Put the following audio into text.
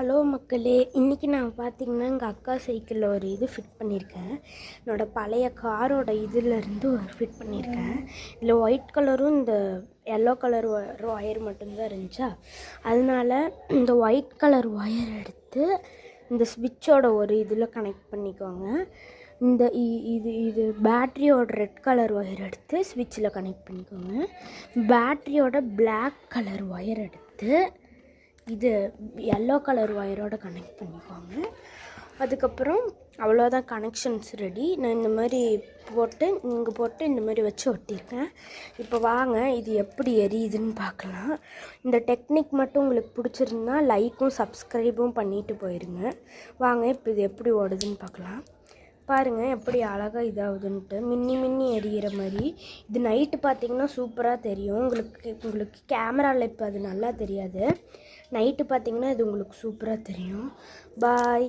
Hello மக்களே, இன்றைக்கி நான் பார்த்தீங்கன்னா எங்கள் அக்கா சைக்கிளில் ஒரு இது ஃபிட் பண்ணியிருக்கேன். என்னோடய பழைய காரோட இதிலேருந்து ஒரு ஃபிட் பண்ணியிருக்கேன். இதில் ஒயிட் கலரும் இந்த எல்லோ கலர் ஒயர் மட்டும்தான் இருந்துச்சா, அதனால் இந்த ஒயிட் கலர் ஒயர் எடுத்து இந்த ஸ்விட்சோட ஒரு இதில் கனெக்ட் பண்ணிக்கோங்க. இந்த இது பேட்ரியோட ரெட் கலர் ஒயர் எடுத்து ஸ்விட்சில் கனெக்ட் பண்ணிக்கோங்க. பேட்ரியோட பிளாக் கலர் ஒயர் எடுத்து இது எல்லோ கலர் ஒயரோடு கனெக்ட் பண்ணிக்கோங்க. அதுக்கப்புறம் அவ்வளோதான், கனெக்ஷன்ஸ் ரெடி. நான் இந்த மாதிரி போட்டு இந்த மாதிரி வச்சு ஒட்டியிருக்கேன். இப்போ வாங்க இது எப்படி எரியுதுன்னு பார்க்கலாம். இந்த டெக்னிக் மட்டும் உங்களுக்கு பிடிச்சிருந்தா லைக்கும் சப்ஸ்கிரைபும் பண்ணிவிட்டு போயிடுங்க. வாங்க இப்போ இது எப்படி ஓடுதுன்னு பார்க்கலாம். பாருங்கள் எப்படி அழகாக இதாகுதுன்ட்டு, மின்னி எரியிற மாதிரி. இது நைட்டு பார்த்திங்கன்னா சூப்பராக தெரியும். உங்களுக்கு கேமராவில் இப்போ அது நல்லா தெரியாது. நைட்டு பார்த்திங்கன்னா இது உங்களுக்கு சூப்பராக தெரியும். பாய்.